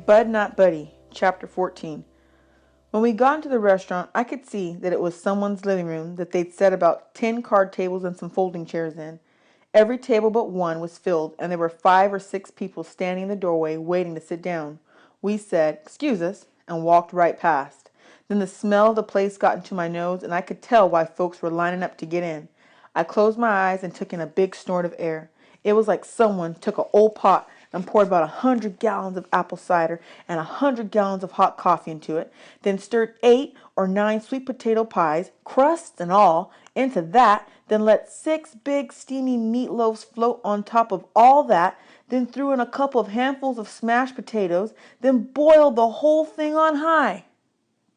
Bud Not Buddy, Chapter 14. When we got into the restaurant, I could see that it was someone's living room that they'd set about 10 card tables and some folding chairs in. Every table but one was filled, and there were 5 or 6 people standing in the doorway waiting to sit down. We said, "Excuse us," and walked right past. Then the smell of the place got into my nose, and I could tell why folks were lining up to get in. I closed my eyes and took in a big snort of air. It was like someone took an old pot and poured about 100 gallons of apple cider and 100 gallons of hot coffee into it, then stirred 8 or 9 sweet potato pies, crusts and all, into that, then let 6 big steamy meatloaves float on top of all that, then threw in a couple of handfuls of smashed potatoes, then boiled the whole thing on high.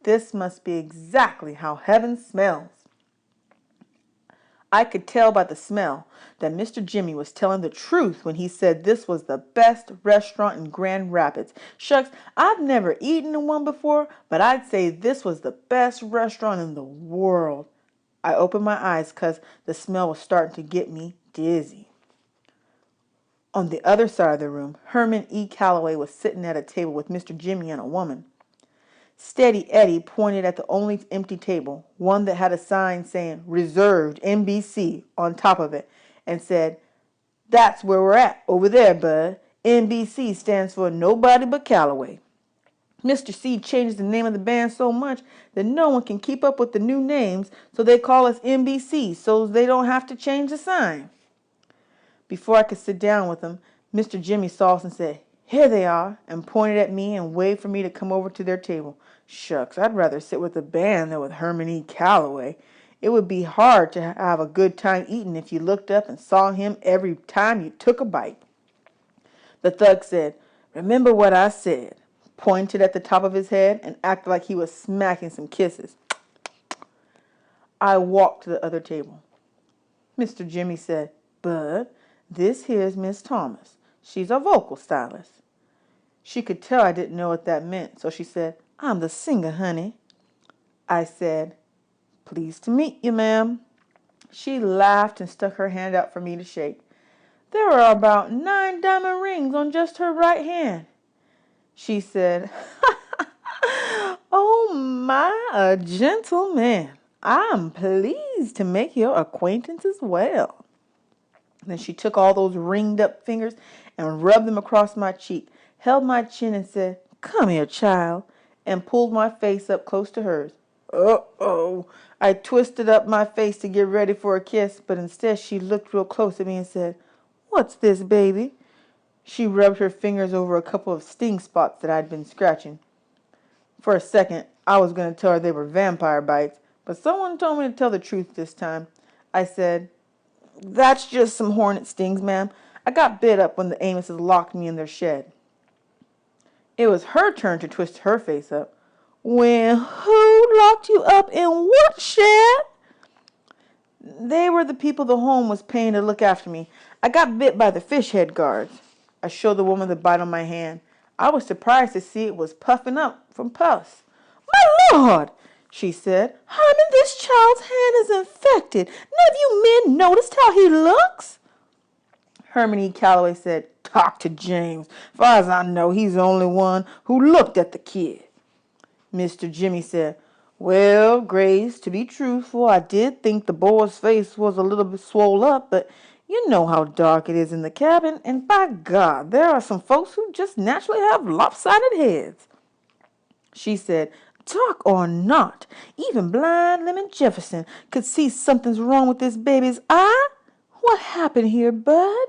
This must be exactly how heaven smells. I could tell by the smell that Mr. Jimmy was telling the truth when he said this was the best restaurant in Grand Rapids. Shucks, I've never eaten in one before, but I'd say this was the best restaurant in the world. I opened my eyes because the smell was starting to get me dizzy. On the other side of the room, Herman E. Calloway was sitting at a table with Mr. Jimmy and a woman. Steady Eddie pointed at the only empty table, one that had a sign saying "Reserved NBC" on top of it, and said, "That's where we're at, over there, bud. NBC stands for Nobody But Calloway. Mr. C changed the name of the band so much that no one can keep up with the new names, so they call us NBC so they don't have to change the sign." Before I could sit down with him, Mr. Jimmy saw us and said, "Here they are," and pointed at me and waved for me to come over to their table. Shucks, I'd rather sit with the band than with Herman E. Calloway. It would be hard to have a good time eating if you looked up and saw him every time you took a bite. The thug said, "Remember what I said," pointed at the top of his head, and acted like he was smacking some kisses. I walked to the other table. Mr. Jimmy said, "Bud, this here's Miss Thomas. She's a vocal stylist." She could tell I didn't know what that meant, so she said, "I'm the singer, honey." I said, "Pleased to meet you, ma'am." She laughed and stuck her hand out for me to shake. There were about 9 diamond rings on just her right hand. She said, "Oh my, a gentleman. I'm pleased to make your acquaintance as well." Then she took all those ringed up fingers and rubbed them across my cheek, held my chin and said, "Come here, child," and pulled my face up close to hers. Uh-oh. I twisted up my face to get ready for a kiss, but instead she looked real close at me and said, "What's this, baby?" She rubbed her fingers over a couple of sting spots that I'd been scratching. For a second, I was going to tell her they were vampire bites, but someone told me to tell the truth this time. I said, "That's just some hornet stings, ma'am. I got bit up when the Amoses locked me in their shed." It was her turn to twist her face up. "When who locked you up in what shed?" "They were the people the home was paying to look after me. I got bit by the fish head guards." I showed the woman the bite on my hand. I was surprised to see it was puffing up from pus. "My Lord," she said, "Hyman, this child's hand is infected. None of you men noticed how he looks?" Herman E. Calloway said, "Talk to James. Far as I know, he's the only one who looked at the kid." Mr. Jimmy said, "Well, Grace, to be truthful, I did think the boy's face was a little bit swole up, but you know how dark it is in the cabin, and by God, there are some folks who just naturally have lopsided heads." She said, "Doc or not, even blind Lemon Jefferson could see something's wrong with this baby's eye. What happened here, Bud?"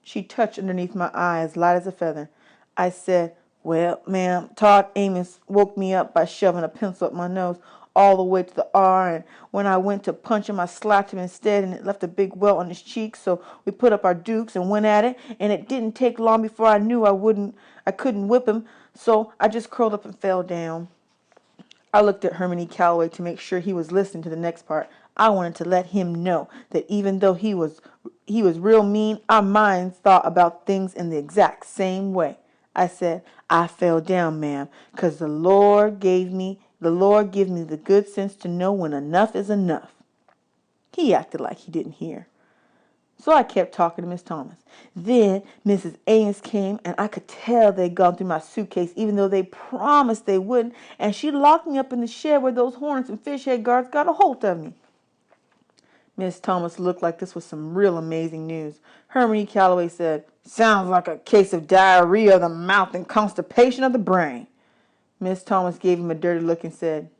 She touched underneath my eye as light as a feather. I said, "Well, ma'am, Todd Amos woke me up by shoving a pencil up my nose all the way to the R, and when I went to punch him, I slapped him instead, and it left a big welt on his cheek, so we put up our dukes and went at it, and it didn't take long before I knew I couldn't whip him, so I just curled up and fell down." I looked at Herman E. Calloway to make sure he was listening to the next part. I wanted to let him know that even though he was real mean, our minds thought about things in the exact same way. I said, "I fell down, ma'am, 'cause the Lord give me the good sense to know when enough is enough." He acted like he didn't hear. So I kept talking to Miss Thomas. Then Mrs. Ames came, and I could tell they'd gone through my suitcase, even though they promised they wouldn't, and she locked me up in the shed where those hornets and fish head guards got a hold of me. Miss Thomas looked like this was some real amazing news. Hermione Calloway said, "Sounds like a case of diarrhea of the mouth and constipation of the brain." Miss Thomas gave him a dirty look and said,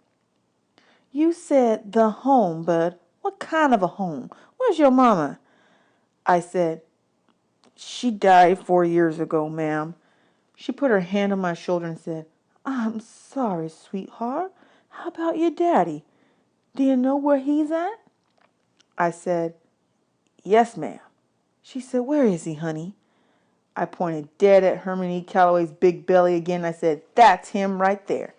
"You said the home, Bud. What kind of a home? Where's your mama?" I said, "She died 4 years ago, ma'am." She put her hand on my shoulder and said, "I'm sorry, sweetheart. How about your daddy? Do you know where he's at?" I said, "Yes, ma'am." She said, "Where is he, honey?" I pointed dead at Hermione Calloway's big belly again. I said, "That's him right there."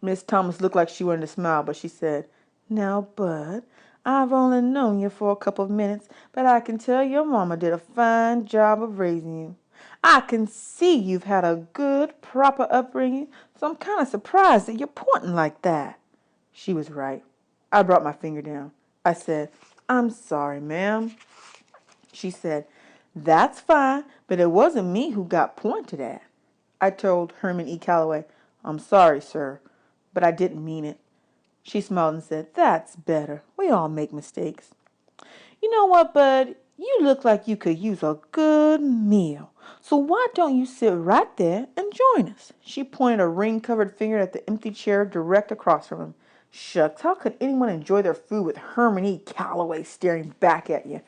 Miss Thomas looked like she wanted to smile, but she said, "Now, Bud, I've only known you for a couple of minutes, but I can tell your mama did a fine job of raising you. I can see you've had a good, proper upbringing, so I'm kind of surprised that you're pointing like that." She was right. I brought my finger down. I said, "I'm sorry, ma'am." She said, "That's fine, but it wasn't me who got pointed at." I told Herman E. Calloway, "I'm sorry, sir, but I didn't mean it." She smiled and said, "That's better. We all make mistakes. You know what, Bud? You look like you could use a good meal. So why don't you sit right there and join us?" She pointed a ring-covered finger at the empty chair direct across from him. Shucks, how could anyone enjoy their food with Herman E. Calloway staring back at you?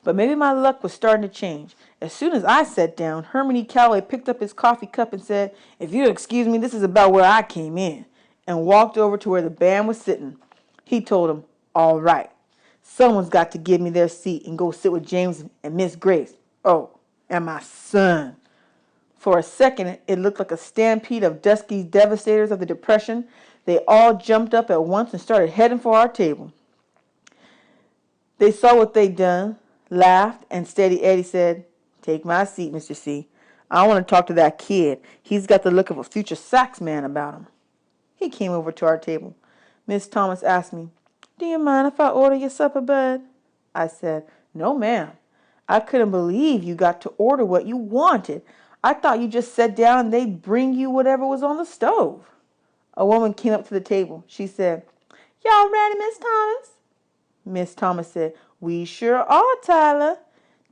But maybe my luck was starting to change. As soon as I sat down, Hermione Calloway picked up his coffee cup and said, "If you'll excuse me, this is about where I came in," and walked over to where the band was sitting. He told them, "All right, someone's got to give me their seat and go sit with James and Miss Grace. Oh, and my son." For a second, it looked like a stampede of dusky devastators of the Depression. They all jumped up at once and started heading for our table. They saw what they'd done, laughed, and Steady Eddie said, "Take my seat, Mr. C. I want to talk to that kid. He's got the look of a future sax man about him." He came over to our table. Miss Thomas asked me, "Do you mind if I order your supper, Bud?" I said, "No, ma'am. I couldn't believe you got to order what you wanted. I thought you just sat down and they'd bring you whatever was on the stove." A woman came up to the table. She said, "Y'all ready, Miss Thomas?" Miss Thomas said, "We sure are, Tyler."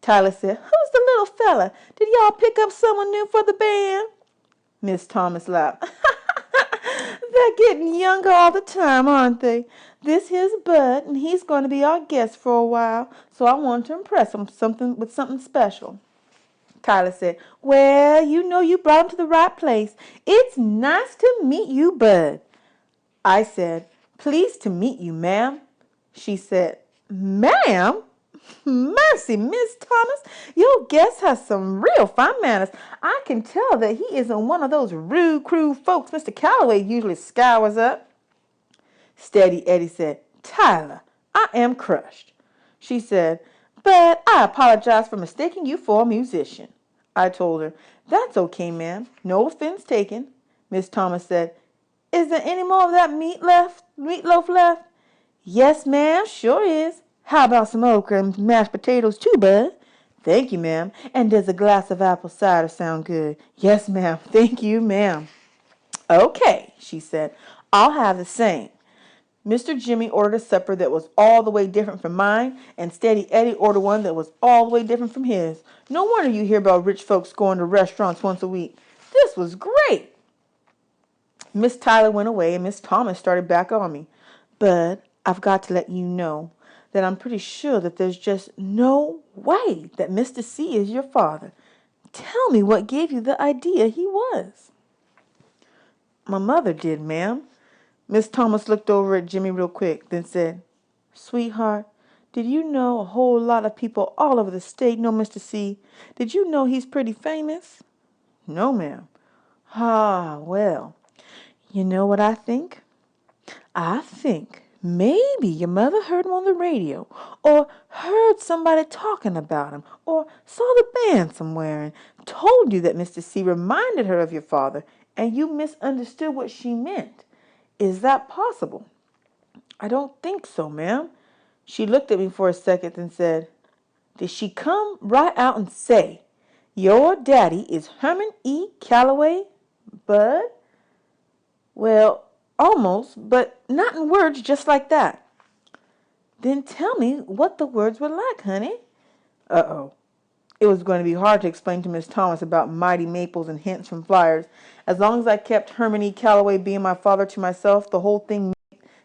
Tyler said, "Who's the little fella? Did y'all pick up someone new for the band?" Miss Thomas laughed. "They're getting younger all the time, aren't they? This here's Bud, and he's going to be our guest for a while, so I wanted to impress him with something special." Tyler said, "Well, you know you brought him to the right place. It's nice to meet you, Bud." I said, "Pleased to meet you, ma'am." She said, "Ma'am? Mercy, Miss Thomas, your guest has some real fine manners. I can tell that he isn't one of those rude, crude folks Mr. Calloway usually scours up." Steady Eddie said, "Tyler, I am crushed." She said, "But I apologize for mistaking you for a musician." I told her, "That's okay, ma'am. No offense taken." Miss Thomas said, "Is there any more of that meatloaf left?" "Yes, ma'am, sure is. How about some okra and mashed potatoes too, Bud?" "Thank you, ma'am. And does a glass of apple cider sound good?" "Yes, ma'am. Thank you, ma'am." "Okay," she said. "I'll have the same." Mr. Jimmy ordered a supper that was all the way different from mine, and Steady Eddie ordered one that was all the way different from his. No wonder you hear about rich folks going to restaurants once a week. This was great. Miss Tyler went away, and Miss Thomas started back on me. "Bud, I've got to let you know that I'm pretty sure that there's just no way that Mr. C is your father. Tell me what gave you the idea he was." "My mother did, ma'am." Miss Thomas looked over at Jimmy real quick, then said, "Sweetheart, did you know a whole lot of people all over the state know Mr. C? Did you know he's pretty famous?" "No, ma'am." "Ah, well, you know what I think? I think maybe your mother heard him on the radio, or heard somebody talking about him, or saw the band somewhere and told you that Mr. C reminded her of your father, and you misunderstood what she meant. Is that possible?" "I don't think so, ma'am." She looked at me for a second and said, "Did she come right out and say, 'Your daddy is Herman E. Calloway, Bud?'" "Well, almost, but not in words just like that." "Then tell me what the words were like, honey." Uh-oh. It was going to be hard to explain to Miss Thomas about mighty maples and hints from flyers. As long as I kept Herman E. Calloway being my father to myself, the whole thing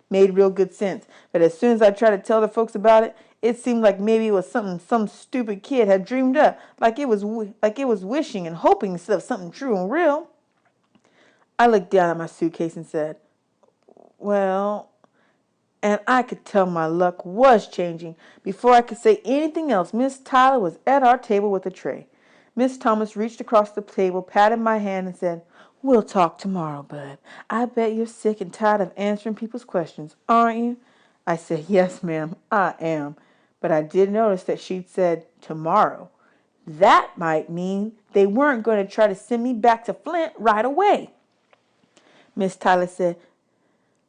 made real good sense. But as soon as I tried to tell the folks about it, it seemed like maybe it was something some stupid kid had dreamed up, like it was wishing and hoping instead of something true and real. I looked down at my suitcase and said, "Well," and I could tell my luck was changing. Before I could say anything else, Miss Tyler was at our table with a tray. Miss Thomas reached across the table, patted my hand, and said, "We'll talk tomorrow, Bud. I bet you're sick and tired of answering people's questions, aren't you?" I said, "Yes, ma'am, I am." But I did notice that she'd said tomorrow. That might mean they weren't going to try to send me back to Flint right away. Miss Tyler said,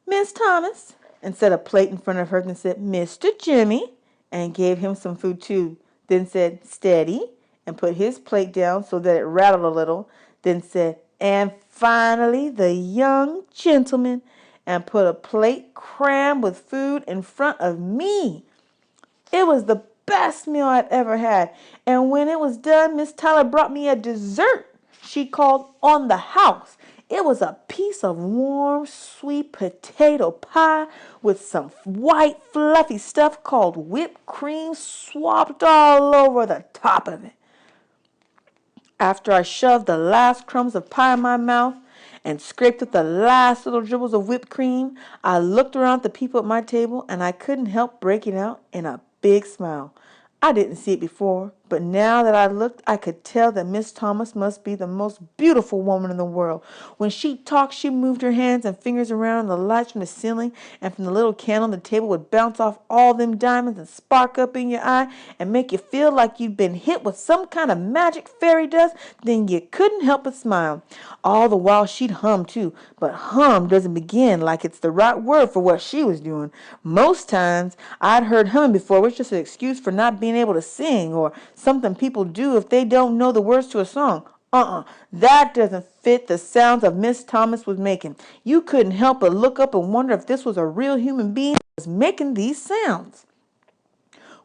"Miss Thomas," and set a plate in front of her, and said, "Mr. Jimmy," and gave him some food too. Then said, "Steady," and put his plate down so that it rattled a little. Then said, "And finally, the young gentleman," and put a plate crammed with food in front of me. It was the best meal I'd ever had. And when it was done, Miss Tyler brought me a dessert she called on the house. It was a piece of warm, sweet potato pie with some white, fluffy stuff called whipped cream swapped all over the top of it. After I shoved the last crumbs of pie in my mouth and scraped up the last little dribbles of whipped cream, I looked around at the people at my table and I couldn't help breaking out in a big smile. I didn't see it before, but now that I looked, I could tell that Miss Thomas must be the most beautiful woman in the world. When she talked, she moved her hands and fingers around, and the lights from the ceiling and from the little candle on the table would bounce off all them diamonds and spark up in your eye and make you feel like you'd been hit with some kind of magic fairy dust. Then you couldn't help but smile. All the while she'd hum too, but hum doesn't begin like it's the right word for what she was doing. Most times I'd heard humming before, which was just an excuse for not being able to sing, or something people do if they don't know the words to a song. That doesn't fit the sounds of Miss Thomas was making. You couldn't help but look up and wonder if this was a real human being that was making these sounds.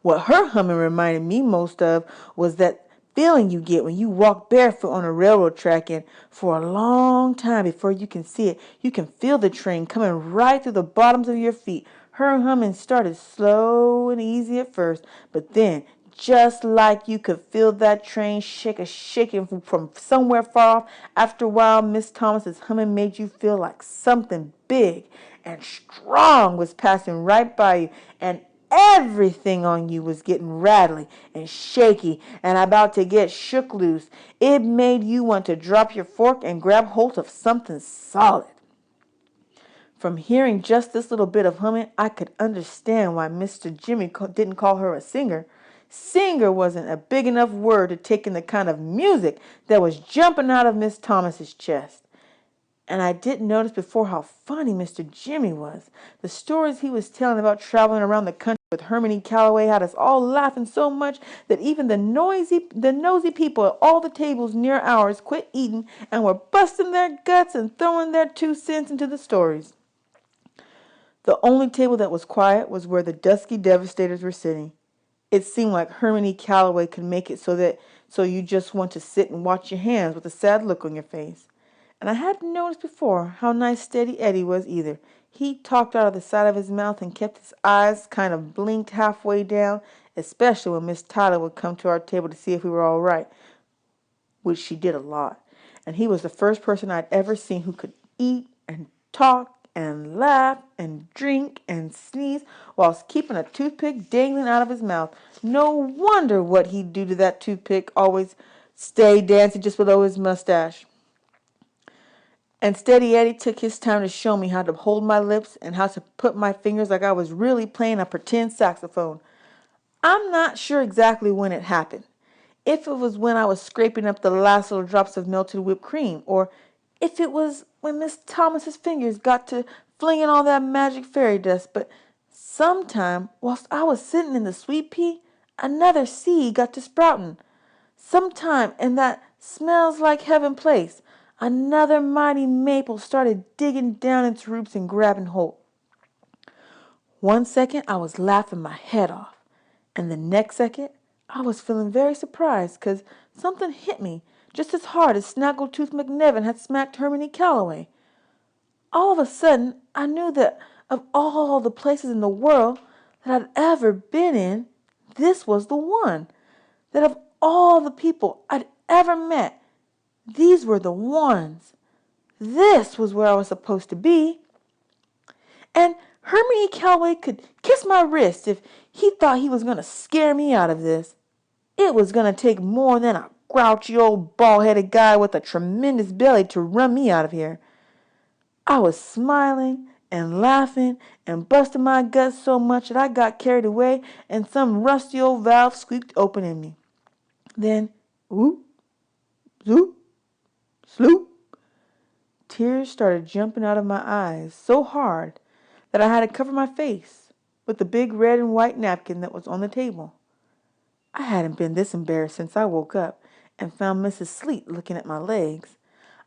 What her humming reminded me most of was that feeling you get when you walk barefoot on a railroad track, and for a long time before you can see it, you can feel the train coming right through the bottoms of your feet. Her humming started slow and easy at first, but then, just like you could feel that train shaking from somewhere far off, after a while, Miss Thomas's humming made you feel like something big and strong was passing right by you, and everything on you was getting rattly and shaky and about to get shook loose. It made you want to drop your fork and grab hold of something solid. From hearing just this little bit of humming, I could understand why Mr. Jimmy didn't call her a singer. Singer wasn't a big enough word to take in the kind of music that was jumping out of Miss Thomas's chest. And I didn't notice before how funny Mr. Jimmy was. The stories he was telling about traveling around the country with Herman E. Calloway had us all laughing so much that even the nosy people at all the tables near ours quit eating and were busting their guts and throwing their 2 cents into the stories. The only table that was quiet was where the dusky devastators were sitting. It seemed like Herman E. Calloway could make it so you just want to sit and watch your hands with a sad look on your face. And I hadn't noticed before how nice Steady Eddie was either. He talked out of the side of his mouth and kept his eyes kind of blinked halfway down, especially when Miss Tyler would come to our table to see if we were all right, which she did a lot. And he was the first person I'd ever seen who could eat and talk and laugh and drink and sneeze whilst keeping a toothpick dangling out of his mouth. No wonder what he'd do to that toothpick always stay dancing just below his mustache. And Steady Eddie took his time to show me how to hold my lips and how to put my fingers like I was really playing a pretend saxophone. I'm not sure exactly when it happened. If it was when I was scraping up the last little drops of melted whipped cream, or if it was when Miss Thomas's fingers got to flinging all that magic fairy dust, but Sometime, whilst I was sitting in the sweet pea, another seed got to sprouting. Sometime in that smells like heaven place, another mighty maple started digging down its roots and grabbing hold. One second I was laughing my head off, and the next second I was feeling very surprised because something hit me just as hard as Snaggletooth McNevin had smacked Hermione Calloway. All of a sudden I knew that of all the places in the world that I'd ever been in, this was the one. That of all the people I'd ever met, these were the ones. This was where I was supposed to be. And Hermione Calloway could kiss my wrist if he thought he was going to scare me out of this. It was going to take more than a grouchy old bald-headed guy with a tremendous belly to run me out of here. I was smiling and laughing and busting my guts so much that I got carried away and some rusty old valve squeaked open in me. Then, whoop, zoop, sloop, tears started jumping out of my eyes so hard that I had to cover my face with the big red and white napkin that was on the table. I hadn't been this embarrassed since I woke up and found Mrs. Sleet looking at my legs.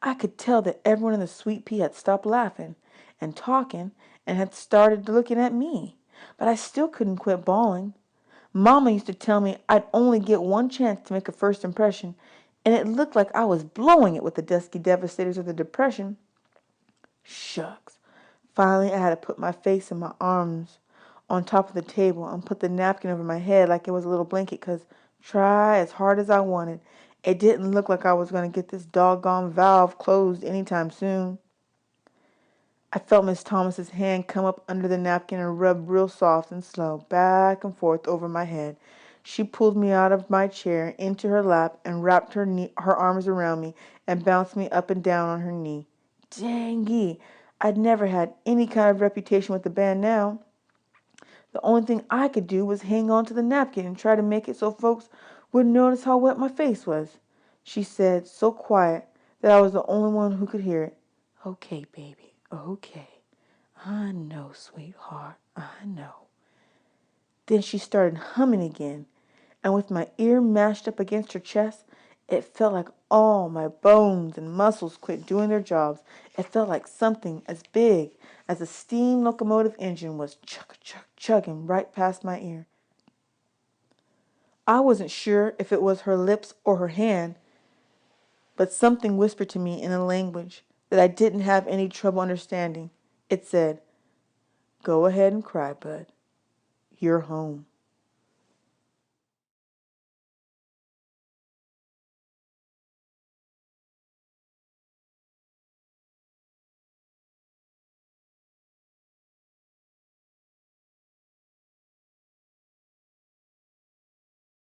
I could tell that everyone in the sweet pea had stopped laughing and talking and had started looking at me, but I still couldn't quit bawling. Mama used to tell me I'd only get one chance to make a first impression, and it looked like I was blowing it with the dusky devastators of the Depression. Shucks. Finally, I had to put my face and my arms on top of the table and put the napkin over my head like it was a little blanket because try as hard as I wanted, it didn't look like I was going to get this doggone valve closed anytime soon. I felt Miss Thomas's hand come up under the napkin and rub real soft and slow, back and forth over my head. She pulled me out of my chair into her lap and wrapped her arms around me and bounced me up and down on her knee. Dang-y, I'd never had any kind of reputation with the band now. The only thing I could do was hang on to the napkin and try to make it so folks wouldn't notice how wet my face was. She said, so quiet that I was the only one who could hear it. Okay, baby, okay. I know, sweetheart, I know. Then she started humming again, and with my ear mashed up against her chest, it felt like all my bones and muscles quit doing their jobs. It felt like something as big as a steam locomotive engine was chugging right past my ear. I wasn't sure if it was her lips or her hand, but something whispered to me in a language that I didn't have any trouble understanding. It said, "Go ahead and cry, bud. You're home."